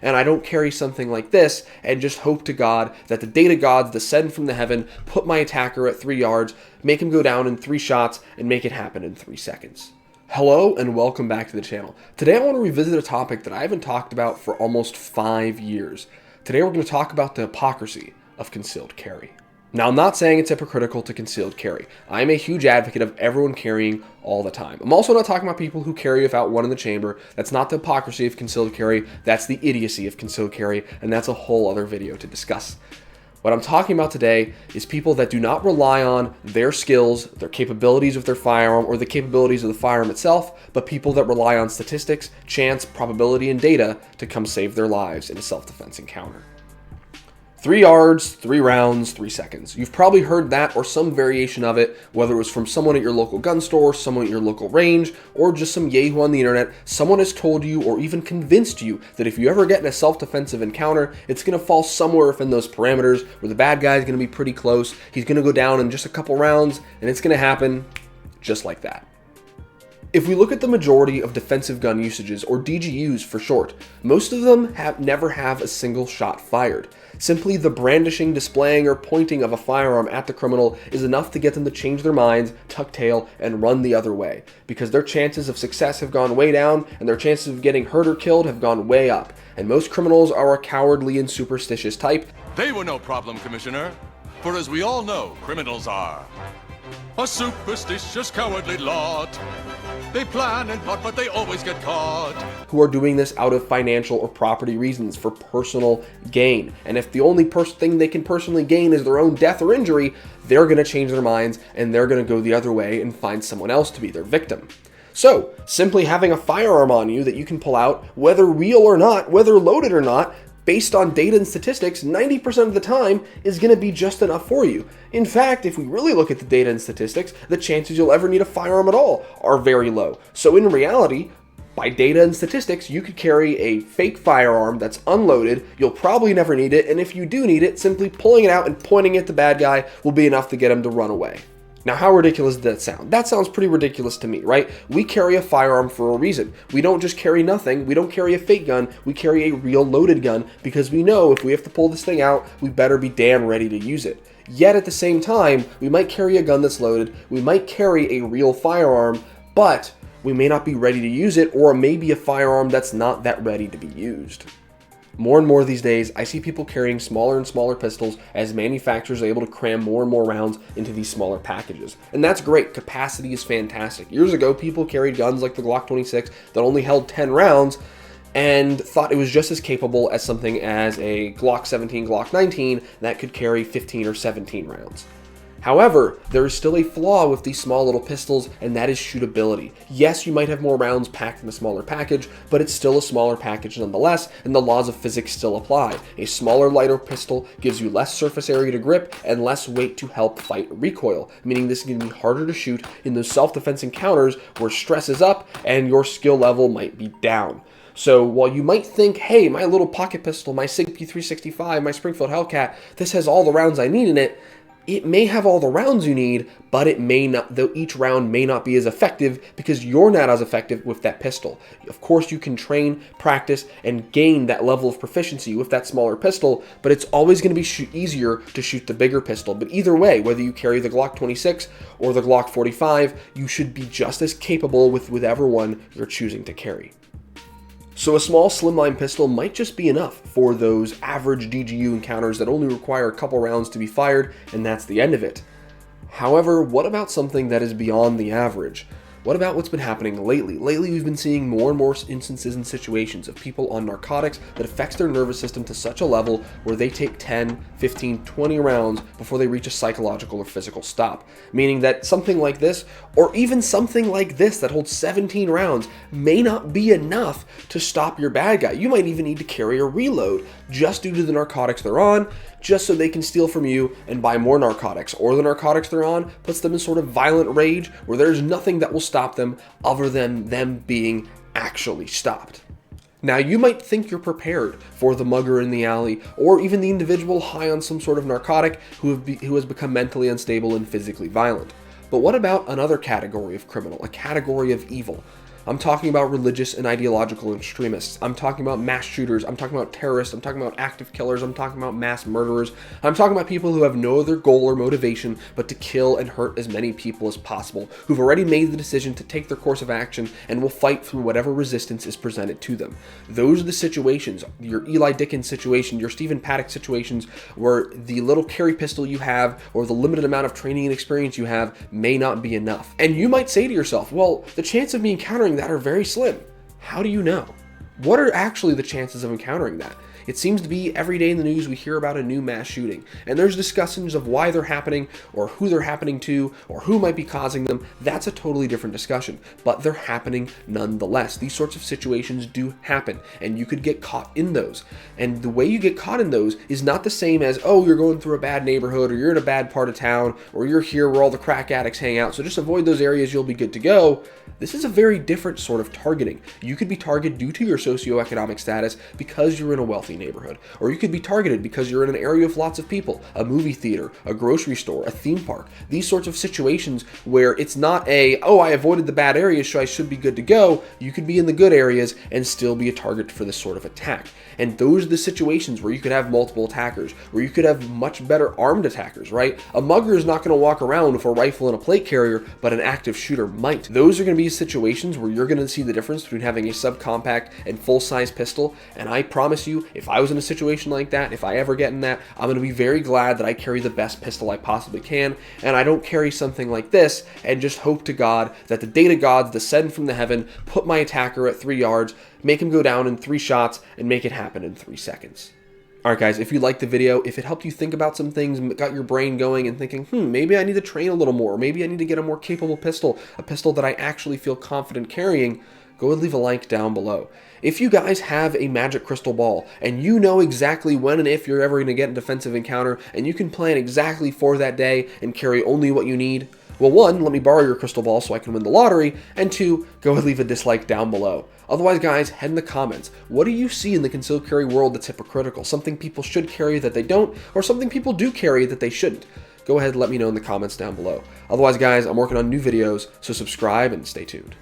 and I don't carry something like this and just hope to God that the data gods descend from the heaven, put my attacker at 3 yards, make him go down in 3 shots, and make it happen in 3 seconds. Hello and welcome back to the channel. Today I want to revisit a topic that I haven't talked about for almost 5 years. Today we're going to talk about the hypocrisy of concealed carry. Now, I'm not saying it's hypocritical to concealed carry. I'm a huge advocate of everyone carrying all the time. I'm also not talking about people who carry without one in the chamber. That's not the hypocrisy of concealed carry. That's the idiocy of concealed carry, and that's a whole other video to discuss. What I'm talking about today is people that do not rely on their skills, their capabilities with their firearm, or the capabilities of the firearm itself, but people that rely on statistics, chance, probability, and data to come save their lives in a self-defense encounter. 3 yards, 3 rounds, 3 seconds. You've probably heard that or some variation of it, whether it was from someone at your local gun store, someone at your local range, or just some yahoo on the internet. Someone has told you or even convinced you that if you ever get in a self-defensive encounter, it's going to fall somewhere within those parameters where the bad guy is going to be pretty close. He's going to go down in just a couple rounds, and it's going to happen just like that. If we look at the majority of defensive gun usages, or DGUs for short, most of them never have a single shot fired. Simply the brandishing, displaying, or pointing of a firearm at the criminal is enough to get them to change their minds, tuck tail, and run the other way, because their chances of success have gone way down, and their chances of getting hurt or killed have gone way up. And most criminals are a cowardly and superstitious type. They were no problem, Commissioner, for as we all know, criminals are a superstitious, cowardly lot. They plan and plot, but they always get caught. Who are doing this out of financial or property reasons for personal gain. And if the only thing they can personally gain is their own death or injury, they're going to change their minds and they're going to go the other way and find someone else to be their victim. So, simply having a firearm on you that you can pull out, whether real or not, whether loaded or not, based on data and statistics, 90% of the time is going to be just enough for you. In fact, if we really look at the data and statistics, the chances you'll ever need a firearm at all are very low. So in reality, by data and statistics, you could carry a fake firearm that's unloaded, you'll probably never need it, and if you do need it, simply pulling it out and pointing at the bad guy will be enough to get him to run away. Now, how ridiculous does that sound? That sounds pretty ridiculous to me, right? We carry a firearm for a reason. We don't just carry nothing. We don't carry a fake gun. We carry a real loaded gun because we know if we have to pull this thing out, we better be damn ready to use it. Yet at the same time, we might carry a gun that's loaded. We might carry a real firearm, but we may not be ready to use it, or maybe a firearm that's not that ready to be used. More and more these days, I see people carrying smaller and smaller pistols as manufacturers are able to cram more and more rounds into these smaller packages. And that's great. Capacity is fantastic. Years ago, people carried guns like the Glock 26 that only held 10 rounds and thought it was just as capable as something as a Glock 17, Glock 19 that could carry 15 or 17 rounds. However, there is still a flaw with these small little pistols, and that is shootability. Yes, you might have more rounds packed in a smaller package, but it's still a smaller package nonetheless, and the laws of physics still apply. A smaller, lighter pistol gives you less surface area to grip and less weight to help fight recoil, meaning this is going to be harder to shoot in those self-defense encounters where stress is up and your skill level might be down. So while you might think, hey, my little pocket pistol, my SIG P365, my Springfield Hellcat, this has all the rounds I need in it, it may have all the rounds you need, but it may not, though each round may not be as effective because you're not as effective with that pistol. Of course, you can train, practice, and gain that level of proficiency with that smaller pistol, but it's always going to be easier to shoot the bigger pistol. But either way, whether you carry the Glock 26 or the Glock 45, you should be just as capable with whichever one you're choosing to carry. So a small slimline pistol might just be enough for those average DGU encounters that only require a couple rounds to be fired, and that's the end of it. However, what about something that is beyond the average? What about what's been happening lately? Lately, we've been seeing more and more instances and situations of people on narcotics that affects their nervous system to such a level where they take 10, 15, 20 rounds before they reach a psychological or physical stop. Meaning that something like this, or even something like this that holds 17 rounds, may not be enough to stop your bad guy. You might even need to carry a reload just due to the narcotics they're on, just so they can steal from you and buy more narcotics, or the narcotics they're on puts them in sort of violent rage where there's nothing that will stop them other than them being actually stopped. Now, you might think you're prepared for the mugger in the alley, or even the individual high on some sort of narcotic who has become mentally unstable and physically violent. But what about another category of criminal, a category of evil? I'm talking about religious and ideological extremists. I'm talking about mass shooters. I'm talking about terrorists. I'm talking about active killers. I'm talking about mass murderers. I'm talking about people who have no other goal or motivation but to kill and hurt as many people as possible, who've already made the decision to take their course of action and will fight through whatever resistance is presented to them. Those are the situations, your Eli Dickens situation, your Stephen Paddock situations, where the little carry pistol you have or the limited amount of training and experience you have may not be enough. And you might say to yourself, well, the chance of me encountering that are very slim. How do you know? What are actually the chances of encountering that? It seems to be every day in the news we hear about a new mass shooting, and there's discussions of why they're happening, or who they're happening to, or who might be causing them. That's a totally different discussion, but they're happening nonetheless. These sorts of situations do happen, and you could get caught in those. And the way you get caught in those is not the same as, oh, you're going through a bad neighborhood, or you're in a bad part of town, or you're here where all the crack addicts hang out, so just avoid those areas, you'll be good to go. This is a very different sort of targeting. You could be targeted due to your socioeconomic status because you're in a wealthy neighborhood, or you could be targeted because you're in an area with lots of people, a movie theater, a grocery store, a theme park. These sorts of situations where it's not a, oh, I avoided the bad areas, so I should be good to go. You could be in the good areas and still be a target for this sort of attack. And those are the situations where you could have multiple attackers, where you could have much better armed attackers, right? A mugger is not going to walk around with a rifle and a plate carrier, but an active shooter might. Those are going to be situations where you're going to see the difference between having a subcompact and full-size pistol. And I promise you, if I was in a situation like that, if I ever get in that, I'm going to be very glad that I carry the best pistol I possibly can, and I don't carry something like this and just hope to God that the data gods descend from the heaven, put my attacker at 3 yards, make him go down in 3 shots, and make it happen in 3 seconds. Alright guys, if you liked the video, if it helped you think about some things, got your brain going and thinking, maybe I need to train a little more, maybe I need to get a more capable pistol, a pistol that I actually feel confident carrying, go and leave a like down below. If you guys have a magic crystal ball and you know exactly when and if you're ever going to get a defensive encounter and you can plan exactly for that day and carry only what you need, well, 1, let me borrow your crystal ball so I can win the lottery, and 2, go and leave a dislike down below. Otherwise, guys, head in the comments. What do you see in the concealed carry world that's hypocritical? Something people should carry that they don't, or something people do carry that they shouldn't? Go ahead and let me know in the comments down below. Otherwise, guys, I'm working on new videos, so subscribe and stay tuned.